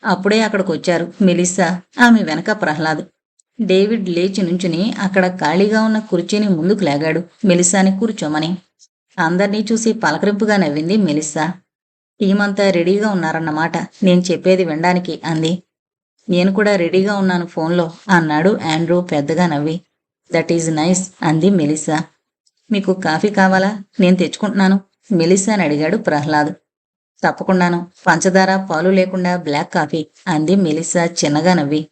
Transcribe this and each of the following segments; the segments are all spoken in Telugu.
అప్పుడే అక్కడికొచ్చారు మెలిస్సా, ఆమె వెనక ప్రహ్లాద్. డేవిడ్ లేచి నుంచుని అక్కడ ఖాళీగా ఉన్న కుర్చీని ముందుకు లాగాడు మెలిస్సాని కూర్చోమని. అందర్నీ చూసి పలకరింపుగా నవ్వింది మెలిస్సా. టీమంతా రెడీగా ఉన్నారన్నమాట, నేను చెప్పేది వినడానికి అంది. నేను కూడా రెడీగా ఉన్నాను ఫోన్లో అన్నాడు ఆండ్రూ పెద్దగా నవ్వి. దట్ ఈజ్ నైస్ అంది మెలిస్సా. మీకు కాఫీ కావాలా? నేను తెచ్చుకుంటున్నాను మెలిస్సాని అడిగాడు ప్రహ్లాద్. తప్పకుండాను, పంచదార పాలు లేకుండా బ్లాక్ కాఫీ అంది మెలిస్సా చిన్నగా నవ్వి.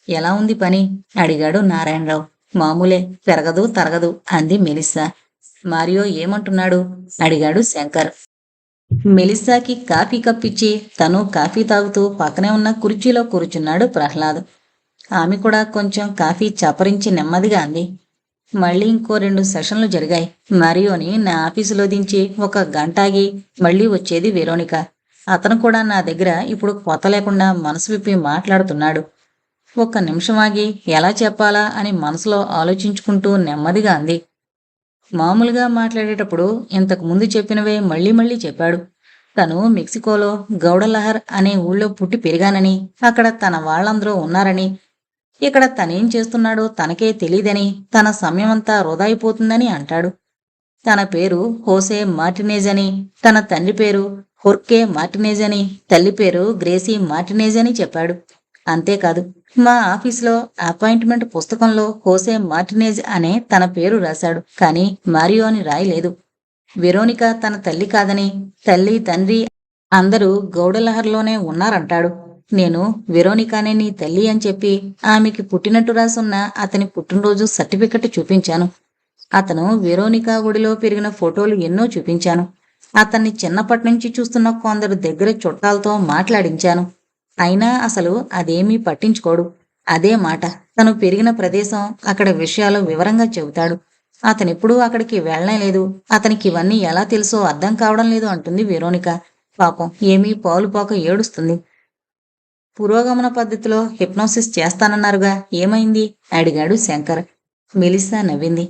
ఎలా ఉంది పని అడిగాడు నారాయణరావు. మామూలే, పెరగదు తరగదు అంది మెలిస్సా. మారియో ఏమంటున్నాడు అడిగాడు శంకర్. మెలిస్సాకి కాఫీ కప్పిచ్చి తను కాఫీ తాగుతూ పక్కనే ఉన్న కుర్చీలో కూర్చున్నాడు ప్రహ్లాద్. ఆమె కూడా కొంచెం కాఫీ చపరించి నెమ్మదిగా అంది. మళ్ళీ ఇంకో 2 సెషన్లు జరిగాయి. మారియోని నా ఆఫీసులో దించి 1 గంట ఆగి మళ్ళీ వచ్చేది వెరోనిక. అతను కూడా నా దగ్గర ఇప్పుడు కొత్త లేకుండా మనసు విప్పి మాట్లాడుతున్నాడు. 1 నిమిషం ఆగి ఎలా చెప్పాలా అని మనసులో ఆలోచించుకుంటూ నెమ్మదిగా అంది. మామూలుగా మాట్లాడేటప్పుడు ఇంతకు ముందు చెప్పినవే మళ్ళీ మళ్ళీ చెప్పాడు. తను మెక్సికోలో గౌడలహర్ అనే ఊళ్ళో పుట్టి పెరిగానని, అక్కడ తన వాళ్ళందరూ ఉన్నారని, ఇక్కడ తనేం చేస్తున్నాడో తనకే తెలీదని, తన సమయమంతా వృధా అయిపోతుందని అంటాడు. తన పేరు హోసే మార్టినేజ్ అని, తన తండ్రి పేరు హొర్కే మార్టినేజ్ అని, తల్లి పేరు గ్రేసీ మార్టినేజ్ అని చెప్పాడు. అంతేకాదు, మా ఆఫీసులో అపాయింట్మెంట్ పుస్తకంలో హోసే మార్టినేజ్ అనే తన పేరు రాశాడు, కానీ మారియో అని రాయలేదు. వెరోనిక తన తల్లి కాదని, తల్లి తండ్రి అందరూ గౌడలహర్లోనే ఉన్నారంటాడు. నేను వెరోనికానే నీ తల్లి అని చెప్పి ఆమెకి పుట్టినట్టు రాసున్న అతని పుట్టినరోజు సర్టిఫికెట్ చూపించాను. అతను వెరోనికా గుడిలో పెరిగిన ఫోటోలు ఎన్నో చూపించాను. అతన్ని చిన్నప్పటి నుంచి చూస్తున్న కొందరు దగ్గర చుట్టాలతో మాట్లాడించాను. అయినా అసలు అదేమీ పట్టించుకోడు. అదే మాట, తను పెరిగిన ప్రదేశం, అక్కడ విషయాలు వివరంగా చెబుతాడు. అతనెప్పుడూ అక్కడికి వెళ్ళలేదు. అతనికి ఇవన్నీ ఎలా తెలుసో అర్థం కావడం లేదు అంటుంది వెరోనిక. పాపం ఏమీ పాలుపోక ఏడుస్తుంది. పురోగమన పద్ధతిలో హిప్నోసిస్ చేస్తానన్నారుగా, ఏమైంది అడిగాడు శంకర్. మెలిస్సా నవ్వింది.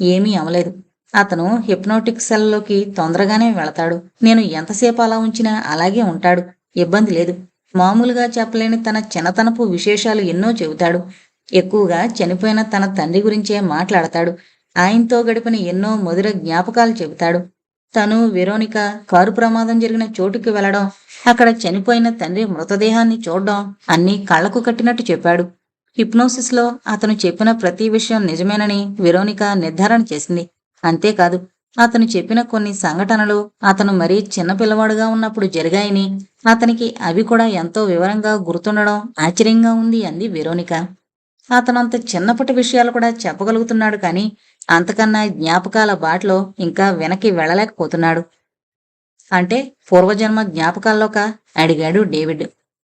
ఏమీ అవలేదు. అతను హిప్నోటిక్ సెల్లోకి తొందరగానే వెళతాడు. నేను ఎంతసేపు అలా ఉంచినా అలాగే ఉంటాడు. ఇబ్బంది లేదు. మామూలుగా చెప్పలేని తన చిన్నతనపు విశేషాలు ఎన్నో చెబుతాడు. ఎక్కువగా చనిపోయిన తన తండ్రి గురించే మాట్లాడతాడు. ఆయనతో గడిపిన ఎన్నో మధుర జ్ఞాపకాలు చెబుతాడు. తను వెరోనిక కారు ప్రమాదం జరిగిన చోటుకి వెళ్లడం, అక్కడ చనిపోయిన తండ్రి మృతదేహాన్ని చూడడం అన్నీ కళ్లకు కట్టినట్టు చెప్పాడు. హిప్నోసిస్లో అతను చెప్పిన ప్రతి విషయం నిజమేనని వెరోనిక నిర్ధారణ చేసింది. అంతేకాదు, అతను చెప్పిన కొన్ని సంఘటనలు అతను మరీ చిన్నపిల్లవాడుగా ఉన్నప్పుడు జరిగాయని, అతనికి అవి కూడా ఎంతో వివరంగా గుర్తుండడం ఆశ్చర్యంగా ఉంది అంది వెరోనిక. అతనంత చిన్నప్పటి విషయాలు కూడా చెప్పగలుగుతున్నాడు, కానీ అంతకన్నా జ్ఞాపకాల బాటలో ఇంకా వెనక్కి వెళ్ళలేకపోతున్నాడు. అంటే పూర్వజన్మ జ్ఞాపకాల్లోక అడిగాడు డేవిడ్.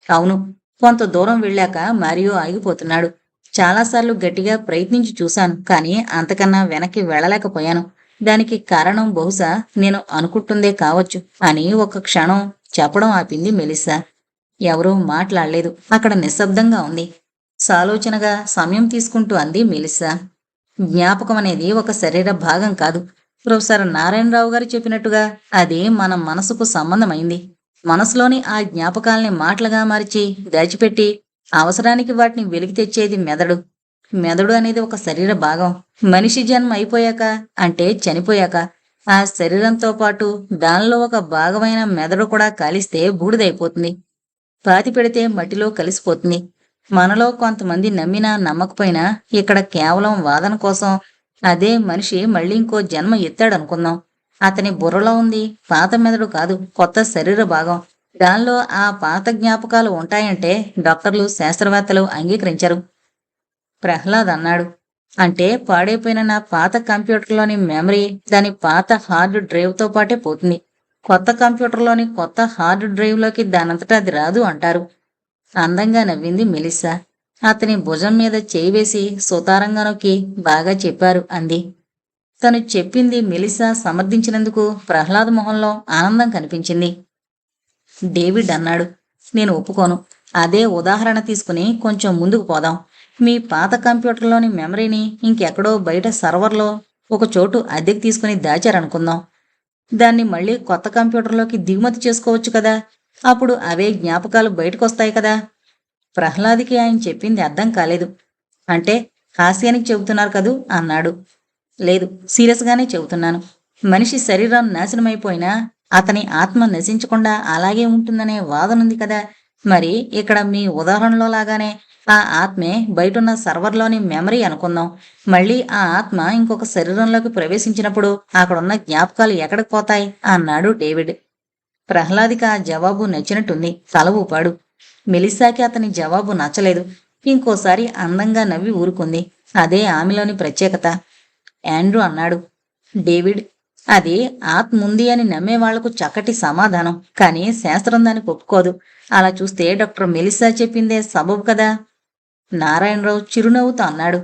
అవును, కొంత దూరం వెళ్ళాక మారియో ఆగిపోతున్నాడు. చాలాసార్లు గట్టిగా ప్రయత్నించి చూశాను, కానీ అంతకన్నా వెనక్కి వెళ్ళలేకపోయాను. దానికి కారణం బహుశా నేను అనుకుంటుందే కావచ్చు అని ఒక క్షణం చెప్పడం ఆపింది మెలిస్సా. ఎవరూ మాట్లాడలేదు. అక్కడ నిశ్శబ్దంగా ఉంది. సాలోచనగా సమయం తీసుకుంటూ అంది మెలిస్సా. జ్ఞాపకం అనేది ఒక శరీర భాగం కాదు. ప్రొఫెసర్ నారాయణరావు గారు చెప్పినట్టుగా అది మన మనసుకు సంబంధమైంది. మనసులోని ఆ జ్ఞాపకాల్ని మాటలుగా మార్చి దాచిపెట్టి అవసరానికి వాటిని వెలికి తెచ్చేది మెదడు. మెదడు అనేది ఒక శరీర భాగం. మనిషి జన్మ అయిపోయాక, అంటే చనిపోయాక, ఆ శరీరంతో పాటు దానిలో ఒక భాగమైన మెదడు కూడా కాలిస్తే బూడిదైపోతుంది. పాతి పెడితే మట్టిలో కలిసిపోతుంది. మనలో కొంతమంది నమ్మినా నమ్మకపోయినా ఇక్కడ కేవలం వాదన కోసం అదే మనిషి మళ్ళీ ఇంకో జన్మ ఎత్తాడనుకుందాం. అతని బుర్రలో ఉంది పాత మెదడు కాదు, కొత్త శరీర భాగం. దానిలో ఆ పాత జ్ఞాపకాలు ఉంటాయంటే డాక్టర్లు, శాస్త్రవేత్తలు అంగీకరించరు. ప్రహ్లాద్ అన్నాడు. అంటే పాడైపోయిన నా పాత కంప్యూటర్లోని మెమరీ దాని పాత హార్డ్ డ్రైవ్తో పాటే పోతుంది. కొత్త కంప్యూటర్లోని కొత్త హార్డ్ డ్రైవ్లోకి దానంతటా అది రాదు అంటారు. అందంగా నవ్వింది మెలిస్సా. అతని భుజం మీద చేయి వేసి సుతారంగా నొక్కి, బాగా చెప్పారు అంది. తను చెప్పింది మెలిస్సా సమర్థించినందుకు ప్రహ్లాద్ మొహంలో ఆనందం కనిపించింది. డేవిడ్ అన్నాడు, నేను ఒప్పుకోను. అదే ఉదాహరణ తీసుకుని కొంచెం ముందుకు పోదాం. మీ పాత కంప్యూటర్లోని మెమరీని ఇంకెక్కడో బయట సర్వర్లో ఒక చోటు అద్దెకు తీసుకుని దాచారనుకుందాం. దాన్ని మళ్ళీ కొత్త కంప్యూటర్లోకి దిగుమతి చేసుకోవచ్చు కదా. అప్పుడు అవే జ్ఞాపకాలు బయటకొస్తాయి కదా. ప్రహ్లాద్‌కి ఆయన చెప్పింది అర్థం కాలేదు. అంటే హాస్యానికి చెబుతున్నారు కదూ అన్నాడు. లేదు, సీరియస్‌గానే చెబుతున్నాను. మనిషి శరీరం నాశనమైపోయినా అతని ఆత్మ నశించకుండా అలాగే ఉంటుందనే వాదనుంది కదా. మరి ఇక్కడ మీ ఉదాహరణలో లాగానే ఆ ఆత్మే బయటున్న సర్వర్‌లోని మెమరీ అనుకుందాం. మళ్ళీ ఆ ఆత్మ ఇంకొక శరీరంలోకి ప్రవేశించినప్పుడు అక్కడున్న జ్ఞాపకాలు ఎక్కడికి పోతాయి అన్నాడు డేవిడ్. ప్రహ్లాద్‌కి ఆ జవాబు నచ్చినట్టుంది. తల ఊపాడు. మెలిస్సాకి అతని జవాబు నచ్చలేదు. ఇంకోసారి అందంగా నవ్వి ఊరుకుంది. అదే ఆమెలోని ప్రత్యేకత. యాండ్రూ అన్నాడు. డేవిడ్, అది ఆత్మ ఉంది అని నమ్మే వాళ్లకు చక్కటి సమాధానం. కానీ శాస్త్రం దానికి ఒప్పుకోదు. అలా చూస్తే డాక్టర్ మెలిస్సా చెప్పిందే సబబు కదా. నారాయణరావు చిరునవ్వుతో అన్నాడు.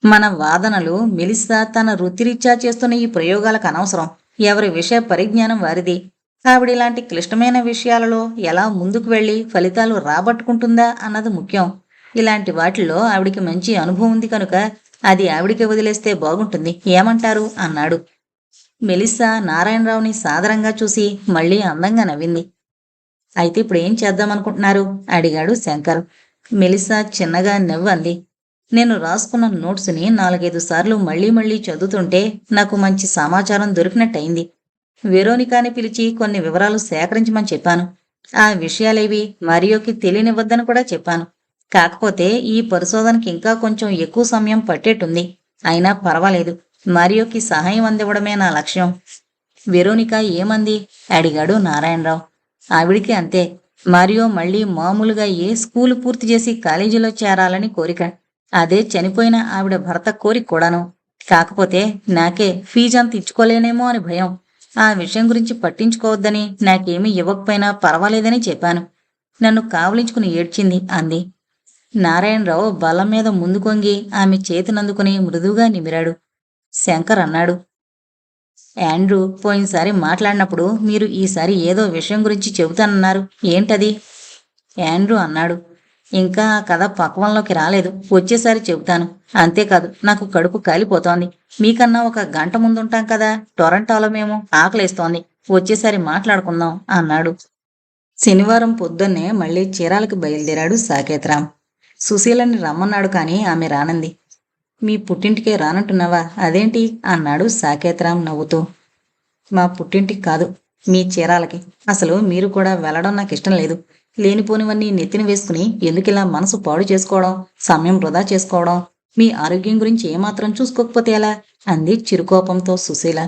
మన వాదనలు మెలిస్సా తన వృత్తిరీత్యా చేస్తున్న ఈ ప్రయోగాలకు అనవసరం. ఎవరి విషయ పరిజ్ఞానం వారిది. ఆవిడిలాంటి క్లిష్టమైన విషయాలలో ఎలా ముందుకు వెళ్ళి ఫలితాలు రాబట్టుకుంటుందా అన్నది ముఖ్యం. ఇలాంటి వాటిల్లో ఆవిడికి మంచి అనుభవం ఉంది కనుక అది ఆవిడికి వదిలేస్తే బాగుంటుంది. ఏమంటారు అన్నాడు. మెలిస్సా నారాయణరావుని సాదరంగా చూసి మళ్ళీ అందంగా నవ్వింది. అయితే ఇప్పుడు ఏం చేద్దామనుకుంటున్నారు అడిగాడు శంకర్. మెలిస్సా చిన్నగా నవ్వంది. నేను రాసుకున్న నోట్స్ని 4-5 సార్లు మళ్ళీ మళ్ళీ చదువుతుంటే నాకు మంచి సమాచారం దొరికినట్టయింది. వెరోనికాని పిలిచి కొన్ని వివరాలు సేకరించమని చెప్పాను. ఆ విషయాలేవి మరియోకి తెలియనివ్వద్దని కూడా చెప్పాను. కాకపోతే ఈ పరిశోధనకి ఇంకా కొంచెం ఎక్కువ సమయం పట్టేట్టుంది. అయినా పర్వాలేదు. మరియోకి సహాయం అందివ్వడమే నా లక్ష్యం. వెరోనిక ఏమంది అడిగాడు నారాయణరావు. ఆవిడికి అంతే. మరియో మళ్ళీ మామూలుగా స్కూలు పూర్తి చేసి కాలేజీలో చేరాలని కోరిక. అదే చనిపోయిన ఆవిడ భర్త కోరిక కూడాను. కాకపోతే నాకే ఫీజంత ఇచ్చుకోలేనేమో అని భయం. ఆ విషయం గురించి పట్టించుకోవద్దని, నాకేమీ ఇవ్వకపోయినా పర్వాలేదని చెప్పాను. నన్ను కావలించుకుని ఏడ్చింది అంది. నారాయణరావు బల్ల మీద ముందుకొంగి ఆమె చేతినందుకుని మృదువుగా నిమిరాడు. శంకర్ అన్నాడు. యాండ్రూ, పోయినసారి మాట్లాడినప్పుడు మీరు ఈసారి ఏదో విషయం గురించి చెబుతానన్నారు. ఏంటది? యాండ్రూ అన్నాడు. ఇంకా ఆ కథ పక్వంలోకి రాలేదు. వచ్చేసారి చెబుతాను. అంతేకాదు, నాకు కడుపు కాలిపోతోంది. మీకన్నా ఒక గంట ముందుంటాం కదా టొరంటోలో. మేము ఆకలేస్తోంది. వచ్చేసారి మాట్లాడుకుందాం అన్నాడు. శనివారం పొద్దున్నే మళ్ళీ చీరాలకు బయలుదేరాడు సాకేత్రాం. సుశీలని రమ్మన్నాడు కానీ ఆమె రానంది. మీ పుట్టింటికే రానంటున్నావా? అదేంటి అన్నాడు సాకేత్రాం నవ్వుతూ. మా పుట్టింటికి కాదు, మీ చీరాలకి. అసలు మీరు కూడా వెళ్ళడం నాకు ఇష్టం లేదు. లేనిపోనివన్నీ నెత్తిన వేసుకుని ఎందుకిలా మనసు పాడు చేసుకోవడం, సమయం వృధా చేసుకోవడం? మీ ఆరోగ్యం గురించి ఏమాత్రం చూసుకోకపోతే ఎలా అంది చిరుకోపంతో సుశీల.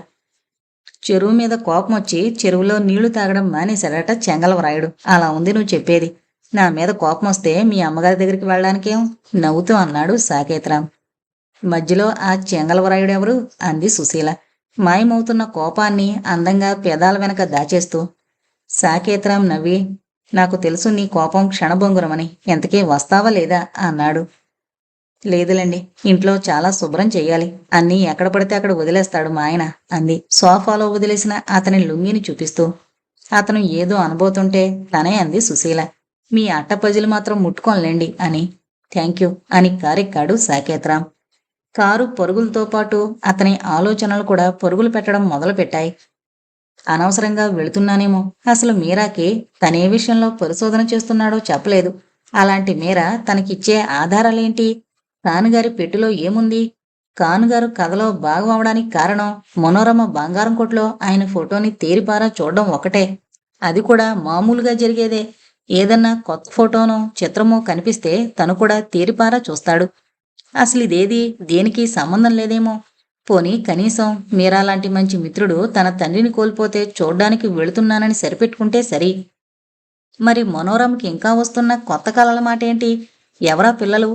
చెరువు మీద కోపం వచ్చి చెరువులో నీళ్లు తాగడం మానేశాడట చెంగలవరాయుడు. అలా ఉంది నువ్వు చెప్పేది. నా మీద కోపం వస్తే మీ అమ్మగారి దగ్గరికి వెళ్ళడానికేం? నవ్వుతూ అన్నాడు సాకేత్రాం. మధ్యలో ఆ చెంగలవరాయుడెవరు అంది సుశీల మాయమవుతున్న కోపాన్ని అందంగా పెదాల వెనక దాచేస్తూ. సాకేత్రాం నవ్వి, నాకు తెలుసు నీ కోపం క్షణభంగురమని. ఎంతకీ వస్తావా లేదా అన్నాడు. లేదులేండి, ఇంట్లో చాలా శుభ్రం చెయ్యాలి. అన్నీ ఎక్కడ పడితే అక్కడ వదిలేస్తాడు మా ఆయన అంది సోఫాలో వదిలేసిన అతని లుంగిని చూపిస్తూ. అతను ఏదో అనబోతుంటే తనే అంది సుశీల, మీ అట్టపజలు మాత్రం ముట్టుకోనులేండి అని. థ్యాంక్యూ అని కారెక్కాడు సాకేత్రాం. కారు పరుగులతో పాటు అతని ఆలోచనలు కూడా పరుగులు పెట్టడం మొదలుపెట్టాయి. అనవసరంగా వెళుతున్నానేమో. అసలు మీరాకి తనే విషయంలో పరిశోధన చేస్తున్నాడో చెప్పలేదు. అలాంటి మీరా తనకిచ్చే ఆధారాలేంటి? కానుగారి పెట్టెలో ఏముంది? కానుగారు కథలో భాగం అవడానికి కారణం మనోరమ బంగారం కొట్లో ఆయన ఫోటోని తేరిపారా చూడడం ఒకటే. అది కూడా మామూలుగా జరిగేదే. ఏదన్నా కొత్త ఫోటోనో చిత్రమో కనిపిస్తే తను కూడా తేరిపారా చూస్తాడు. అసలు ఇదేది దేనికి సంబంధం లేదేమో. పోనీ కనీసం మీరాలాంటి మంచి మిత్రుడు తన తండ్రిని కోల్పోతే చూడ్డానికి వెళుతున్నానని సరిపెట్టుకుంటే సరి. మరి మనోరమకి ఇంకా వస్తున్న కొత్త కళల మాట ఏంటి? ఎవరా పిల్లలు?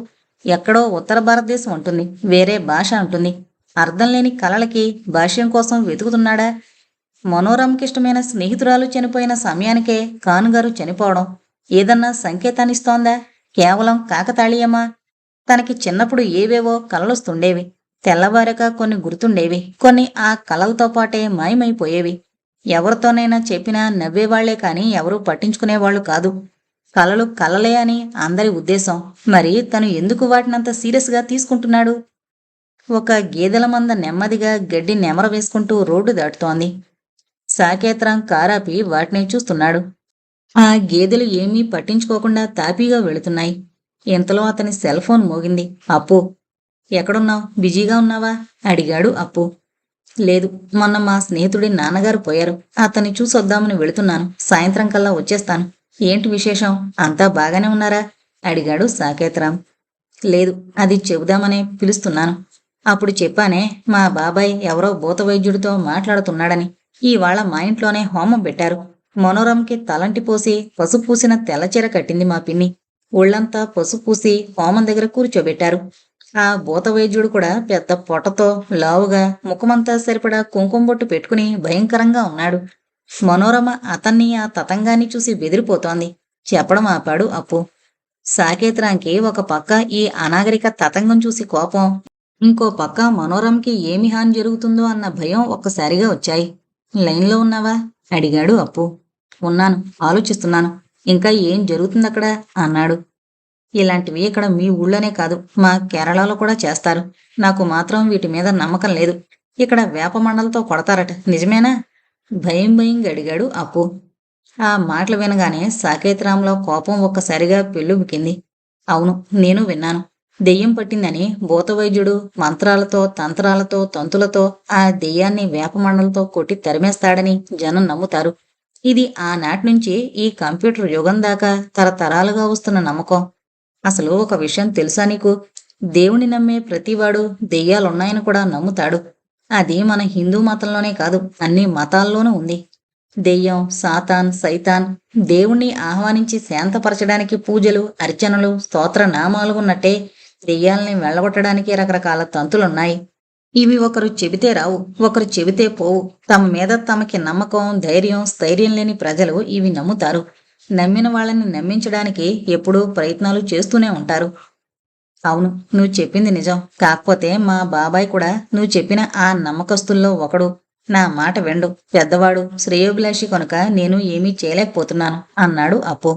ఎక్కడో ఉత్తర భారతదేశం ఉంటుంది, వేరే భాష అంటుంది. అర్థం లేని కళలకి భాష్యం కోసం వెతుకుతున్నాడా? మనోరమకిష్టమైన స్నేహితురాలు చనిపోయిన సమయానికే కానుగారు చనిపోవడం ఏదన్నా సంకేతాన్నిస్తోందా? కేవలం కాకతాళీయమా? తనకి చిన్నప్పుడు ఏవేవో కలలొస్తుండేవి. తెల్లవారక కొన్ని గుర్తుండేవి. కొన్ని ఆ కలలతో పాటే మాయమైపోయేవి. ఎవరితోనైనా చెప్పినా నవ్వేవాళ్లే కాని ఎవరూ పట్టించుకునేవాళ్లు కాదు. కలలు కలలే అని అందరి ఉద్దేశం. మరి తను ఎందుకు వాటినంత సీరియస్గా తీసుకుంటున్నాడు? ఒక గేదెల మంద నెమ్మదిగా గడ్డి నెమర వేసుకుంటూ రోడ్డు దాటుతోంది. సాకేత్రాం కారాపి వాటిని చూస్తున్నాడు. ఆ గేదెలు ఏమీ పట్టించుకోకుండా తాపీగా వెళుతున్నాయి. ఇంతలో అతని సెల్ ఫోన్ మోగింది. అప్పు, ఎక్కడున్నావు? బిజీగా ఉన్నావా? అడిగాడు అప్పు. లేదు, మొన్న మా స్నేహితుడి నాన్నగారు పోయారు. అతన్ని చూసొద్దామని వెళుతున్నాను. సాయంత్రం కల్లా వచ్చేస్తాను. ఏంటి విశేషం? అంతా బాగానే ఉన్నారా? అడిగాడు సాకేతరాం. లేదు, అది చెబుదామనే పిలుస్తున్నాను. అప్పుడు చెప్పానే, మా బాబాయ్ ఎవరో భూత వైద్యుడితో మాట్లాడుతున్నాడని. ఇవాళ మా ఇంట్లోనే హోమం పెట్టారు. మనోరంకి తలంటి పోసి పసుపు పూసిన తెల్లచీర కట్టింది మా పిన్ని. ఒళ్ళంతా పసుపు పూసి హోమం దగ్గర కూర్చోబెట్టారు. ఆ భూత వైద్యుడు కూడా పెద్ద పొట్టతో లావుగా ముఖమంతా సరిపడా కుంకుమ బొట్టు పెట్టుకుని భయంకరంగా ఉన్నాడు. మనోరమ అతన్ని ఆ తతంగాన్ని చూసి బెదిరిపోతోంది. చెప్పడం ఆపాడు అప్పు. సాకేత్రాంకి ఒక పక్క ఈ అనాగరిక తతంగం చూసి కోపం, ఇంకో పక్క మనోరమకి ఏమి హాని జరుగుతుందో అన్న భయం ఒక్కసారిగా వచ్చాయి. లైన్లో ఉన్నావా? అడిగాడు అప్పు. ఉన్నాను, ఆలోచిస్తున్నాను. ఇంకా ఏం జరుగుతుందక్కడ? అన్నాడు. ఇలాంటివి ఇక్కడ మీ ఊళ్ళోనే కాదు, మా కేరళలో కూడా చేస్తారు. నాకు మాత్రం వీటి మీద నమ్మకం లేదు. ఇక్కడ వేప మండలతో కొడతారట, నిజమేనా? భయం భయంగా అడిగాడు అప్పు. ఆ మాటలు వినగానే సాకేతరాంలో కోపం ఒక్కసారిగా పెళ్ళుబికింది. అవును, నేను విన్నాను. దెయ్యం పట్టిందని భూతవైద్యుడు మంత్రాలతో తంత్రాలతో తంతులతో ఆ దెయ్యాన్ని వేపమండలతో కొట్టి తరిమేస్తాడని జనం నమ్ముతారు. ఇది ఆనాటి నుంచి ఈ కంప్యూటర్ యుగం దాకా తరతరాలుగా వస్తున్న నమ్మకం. అసలు ఒక విషయం తెలుసా నీకు? దేవుని నమ్మే ప్రతివాడు దెయ్యాలున్నాయని కూడా నమ్ముతాడు. అది మన హిందూ మతంలోనే కాదు, అన్ని మతాల్లోనూ ఉంది. దెయ్యం, సాతాన్, సైతాన్ దేవుణ్ణి ఆహ్వానించి శాంతపరచడానికి పూజలు, అర్చనలు, స్తోత్ర నామాలు ఉన్నట్టే దెయ్యాల్ని వెళ్ళగొట్టడానికి రకరకాల తంతులున్నాయి. ఇవి ఒకరు చెబితే రావు, ఒకరు చెబితే పోవు. తమ మీద తమకి నమ్మకం, ధైర్యం, స్థైర్యం లేని ప్రజలు ఇవి నమ్ముతారు. నమ్మిన వాళ్ళని నమ్మించడానికి ఎప్పుడూ ప్రయత్నాలు చేస్తూనే ఉంటారు. అవును, నువ్వు చెప్పింది నిజం. కాకపోతే మా బాబాయ్ కూడా నువ్వు చెప్పిన ఆ నమ్మకస్తుల్లో ఒకడు. నా మాట వెండు, పెద్దవాడు, శ్రేయోభిలాషి కనుక నేను ఏమీ చేయలేకపోతున్నాను అన్నాడు అప్పు.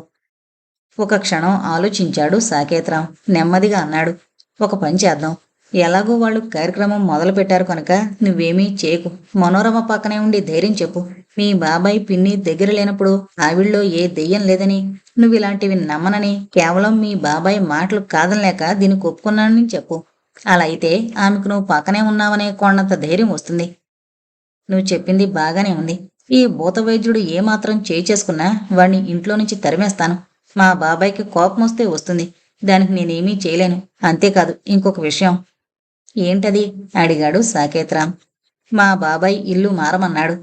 ఒక క్షణం ఆలోచించాడు సాకేతరాం. నెమ్మదిగా అన్నాడు. ఒక పని చేద్దాం. ఎలాగో వాళ్ళు కార్యక్రమం మొదలు పెట్టారు కనుక నువ్వేమీ చేయకు. మనోరమ పక్కనే ఉండి ధైర్యం చెప్పు. మీ బాబాయ్ పిన్ని దగ్గర లేనప్పుడు ఆవిళ్ళలో ఏ దెయ్యం లేదని, నువ్వు ఇలాంటివి నమ్మనని, కేవలం మీ బాబాయ్ మాటలు కాదనలేక దీనికి ఒప్పుకున్నానని చెప్పు. అలా అయితే ఆమెకు నువ్వు పక్కనే ఉన్నావనే కొండంత ధైర్యం వస్తుంది. నువ్వు చెప్పింది బాగానే ఉంది. ఈ భూత వైద్యుడు ఏమాత్రం చేయి చేసుకున్నా వాణ్ణి ఇంట్లో నుంచి తరిమేస్తాను. మా బాబాయ్కి కోపం వస్తే వస్తుంది. దానికి నేనేమీ చేయలేను. అంతేకాదు, ఇంకొక విషయం. ఏంటది? అడిగాడు సాకేతరాం. మా బాబాయ్ ఇల్లు మారమన్నాడు.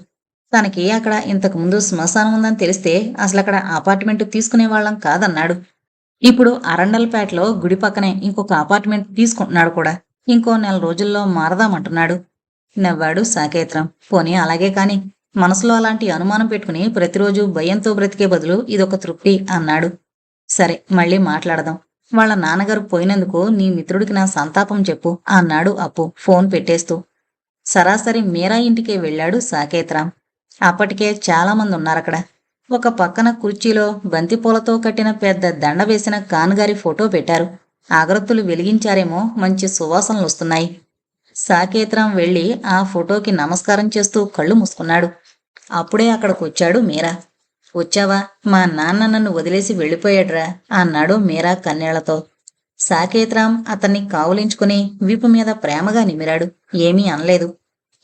తనకి అక్కడ ఇంతకుముందు శ్మశానం ఉందని తెలిస్తే అసలు అక్కడ అపార్ట్మెంట్ తీసుకునేవాళ్ళం కాదన్నాడు. ఇప్పుడు అరండల్పేటలో గుడి పక్కనే ఇంకొక అపార్ట్మెంట్ తీసుకుంటున్నాడు కూడా. ఇంకో 4 రోజుల్లో మారదామంటున్నాడు. నవ్వాడు సాకేత్రం. పోనీ అలాగే కాని, మనసులో అలాంటి అనుమానం పెట్టుకుని ప్రతిరోజు భయంతో బ్రతికే బదులు ఇదొక తృప్తి అన్నాడు. సరే, మళ్ళీ మాట్లాడదాం. వాళ్ళ నాన్నగారు పోయినందుకు నీ మిత్రుడికి నా సంతాపం చెప్పు అన్నాడు అప్పు ఫోన్ పెట్టేస్తూ. సరాసరి మీరా ఇంటికే వెళ్ళాడు సాకేత్రాం. అప్పటికే చాలామంది ఉన్నారక్కడ. ఒక పక్కన కుర్చీలో బంతిపూలతో కట్టిన పెద్ద దండ వేసిన కానుగారి ఫోటో పెట్టారు. అగరత్తులు వెలిగించారేమో, మంచి సువాసనలు వస్తున్నాయి. సాకేత్రాం వెళ్ళి ఆ ఫోటోకి నమస్కారం చేస్తూ కళ్ళు మూసుకున్నాడు. అప్పుడే అక్కడికొచ్చాడు మీరా. వచ్చావా? మా నాన్న నన్ను వదిలేసి వెళ్ళిపోయాడ్రా అన్నాడు మీరా కన్నీళ్లతో. సాకేత్రాం అతన్ని కావులించుకుని వీపు మీద ప్రేమగా నిమిరాడు. ఏమీ అనలేదు.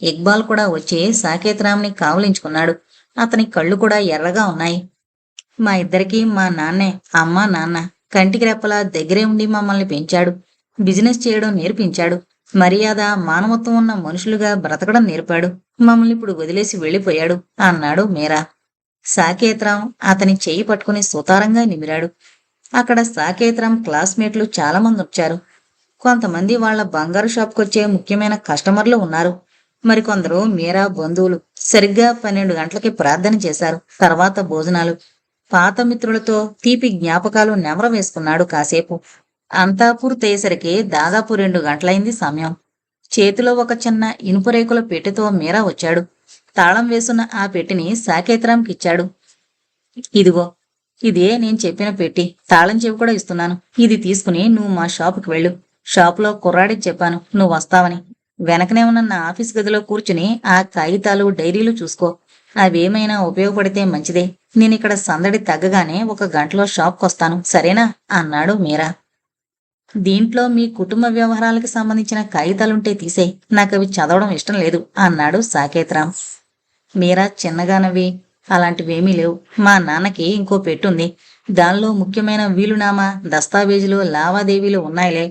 ఇక్బాల్ కూడా వచ్చి సాకేత్రాంని కావులించుకున్నాడు. అతని కళ్ళు కూడా ఎర్రగా ఉన్నాయి. మా ఇద్దరికీ మా నాన్నే అమ్మ నాన్న. కంటికి రెప్పలా దగ్గరే ఉండి మమ్మల్ని పెంచాడు. బిజినెస్ చేయడం నేర్పించాడు. మర్యాద, మానవత్వం ఉన్న మనుషులుగా బ్రతకడం నేర్పాడు. మమ్మల్ని ఇప్పుడు వదిలేసి వెళ్ళిపోయాడు అన్నాడు మీరా. సాకేత్రాం అతని చెయ్యి పట్టుకుని సుతారంగా నిమిరాడు. అక్కడ సాకేత్రాం క్లాస్మేట్లు చాలామంది వచ్చారు. కొంతమంది వాళ్ల బంగారు షాప్కొచ్చే ముఖ్యమైన కస్టమర్లు ఉన్నారు. మరికొందరు మీరా బంధువులు. సరిగ్గా 12 గంటలకి ప్రార్థన చేశారు. తర్వాత భోజనాలు. పాత మిత్రులతో తీపి జ్ఞాపకాలు నెమర వేసుకున్నాడు కాసేపు. అంతా పూర్తయ్యేసరికి దాదాపు 2 గంటలైంది సమయం. చేతిలో ఒక చిన్న ఇనుపరేకుల పెట్టెతో మీరా వచ్చాడు. తాళం వేసున్న ఆ పెట్టిని సాకేత్రాంకిచ్చాడు. ఇదిగో, ఇదే నేను చెప్పిన పెట్టి. తాళం చెవి కూడా ఇస్తున్నాను. ఇది తీసుకుని నువ్వు మా షాపుకి వెళ్ళు. షాపులో కుర్రాడికి చెప్పాను నువ్వు వస్తావని. వెనకనే ఉన్న నా ఆఫీస్ గదిలో కూర్చుని ఆ కాగితాలు, డైరీలు చూసుకో. అవేమైనా ఉపయోగపడితే మంచిదే. నేనిక్కడ సందడి తగ్గగానే 1 గంటలో షాప్కొస్తాను, సరేనా అన్నాడు మీరా. దీంట్లో మీ కుటుంబ వ్యవహారాలకు సంబంధించిన కాగితాలుంటే తీసేయ్, నాకవి చదవడం ఇష్టం లేదు అన్నాడు సాకేత్రాం. మీరా చిన్నగా నవ్వి, అలాంటివేమీ లేవు. మా నాన్నకి ఇంకో పెట్టుంది. దానిలో ముఖ్యమైన వీలునామా, దస్తావేజులు, లావాదేవీలు ఉన్నాయిలే.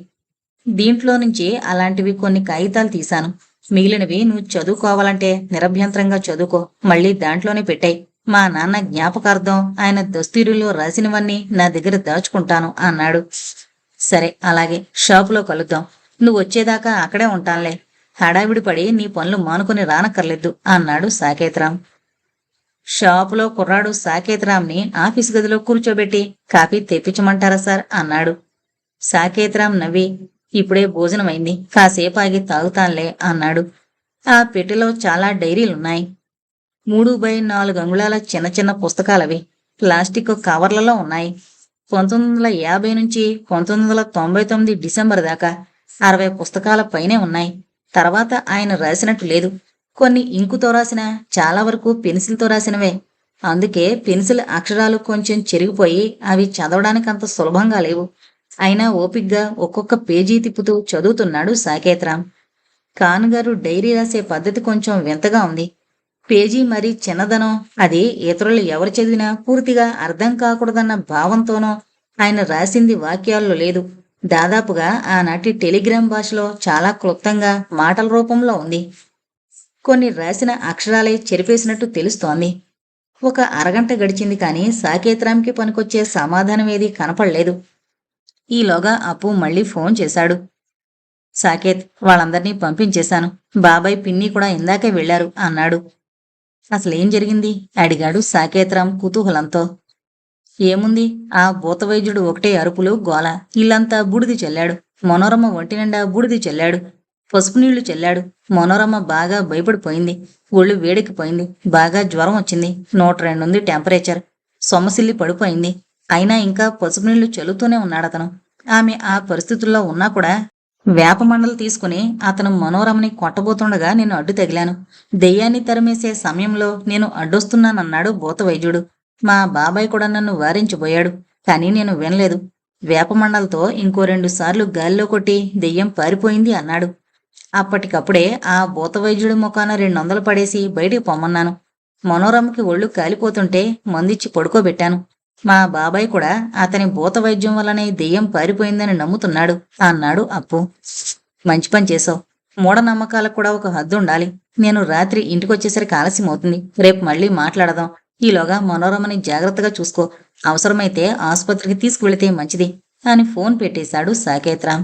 దీంట్లో నుంచి అలాంటివి కొన్ని కాగితాలు తీశాను. మిగిలినవి నువ్వు చదువుకోవాలంటే నిరభ్యంతరంగా చదువుకో. మళ్ళీ దాంట్లోనే పెట్టాయి. మా నాన్న జ్ఞాపకార్థం ఆయన దస్తూరిలో రాసినవన్నీ నా దగ్గర దాచుకుంటాను అన్నాడు. సరే, అలాగే, షాపులో కలుద్దాం. నువ్వు వచ్చేదాకా అక్కడే ఉంటానులే. హడావిడి పడి నీ పనులు మానుకొని రానక్కర్లేదు అన్నాడు సాకేత్రాం. షాపులో కుర్రాడు సాకేత్రాంని ఆఫీసు గదిలో కూర్చోబెట్టి, కాఫీ తెప్పించమంటారా సార్ అన్నాడు. సాకేత్రాం నవ్వి, ఇప్పుడే భోజనమైంది, కాసేపు ఆగి తాగుతానులే అన్నాడు. ఆ పెట్టెలో చాలా డైరీలున్నాయి. 3/4 అంగుళాల చిన్న చిన్న పుస్తకాలవి. ప్లాస్టిక్ కవర్లలో ఉన్నాయి. 1950 నుంచి 1999 డిసెంబర్ దాకా 60 పుస్తకాల పైనే ఉన్నాయి. తర్వాత ఆయన రాసినట్టు లేదు. కొన్ని ఇంకుతో రాసిన, చాలా వరకు పెన్సిల్తో రాసినవే. అందుకే పెన్సిల్ అక్షరాలు కొంచెం చెరిగిపోయి అవి చదవడానికంత సులభంగా లేవు. అయినా ఓపిగ్గా ఒక్కొక్క పేజీ తిప్పుతూ చదువుతున్నాడు సాకేత్రాం. కానుగారు డైరీ రాసే పద్ధతి కొంచెం వింతగా ఉంది. పేజీ మరీ చిన్నదనో, అది ఇతరులు ఎవరు చదివినా పూర్తిగా అర్థం కాకూడదన్న భావంతోనో ఆయన రాసింది వాక్యాల్లో లేదు. దాదాపుగా ఆనాటి టెలిగ్రామ్ భాషలో చాలా క్లుప్తంగా మాటల రూపంలో ఉంది. కొన్ని రాసిన అక్షరాలే చెరిపేసినట్టు తెలుస్తోంది. 1 అరగంట గడిచింది కానీ సాకేత్రాంకి పనికొచ్చే సమాధానమేదీ కనపడలేదు. ఈలోగా అప్పు మళ్ళీ ఫోన్ చేశాడు. సాకేత్, వాళ్ళందర్నీ పంపించేశాను. బాబాయ్, పిన్ని కూడా ఇందాకే వెళ్లారు అన్నాడు. అసలేం జరిగింది అడిగాడు సాకేత్రాం కుతూహలంతో. ఏముంది, ఆ భూతవైద్యుడు ఒకటే అరుపులు, గోల. ఇల్లంతా బూడిది చల్లాడు. మనోరమ ఒంటి నిండా బూడిది చల్లాడు. పసుపు నీళ్లు చల్లాడు. మనోరమ బాగా భయపడిపోయింది. ఒళ్ళు వేడెక్కిపోయింది. బాగా జ్వరం వచ్చింది. 102 ఉంది టెంపరేచర్. సొమ్మసిల్లి పడిపోయింది. అయినా ఇంకా పసుపు నీళ్లు చల్లుతూనే ఉన్నాడతను. ఆమె ఆ పరిస్థితుల్లో ఉన్నా కూడా వేపమండలు తీసుకుని అతను మనోరమని కొట్టబోతుండగా నేను అడ్డు తగిలాను. దెయ్యాన్ని తరిమేసే సమయంలో నేను అడ్డొస్తున్నానన్నాడు భూతవైద్యుడు. మా బాబాయ్ కూడా నన్ను వారించబోయాడు. కానీ నేను వినలేదు. వేపమండలతో ఇంకో 2 సార్లు గాలిలో కొట్టి దెయ్యం పారిపోయింది అన్నాడు. అప్పటికప్పుడే ఆ భూతవైద్యుడి ముఖాన 200 పడేసి బయటికి పొమ్మన్నాను. మనోరమకి ఒళ్ళు కాలిపోతుంటే మందిచ్చి పడుకోబెట్టాను. మా బాబాయ్ కూడా అతని భూతవైద్యం వల్లనే దెయ్యం పారిపోయిందని నమ్ముతున్నాడు అన్నాడు అప్పు. మంచి పని చేసావు. మూఢనమ్మకాలకు కూడా ఒక హద్దు ఉండాలి. నేను రాత్రి ఇంటికొచ్చేసరికి ఆలస్యం అవుతుంది. రేపు మళ్ళీ మాట్లాడదాం. ఈలోగా మనోరమని జాగ్రత్తగా చూసుకో. అవసరమైతే ఆసుపత్రికి తీసుకువెళితే మంచిది అని ఫోన్ పెట్టేశాడు సాకేత్రాం.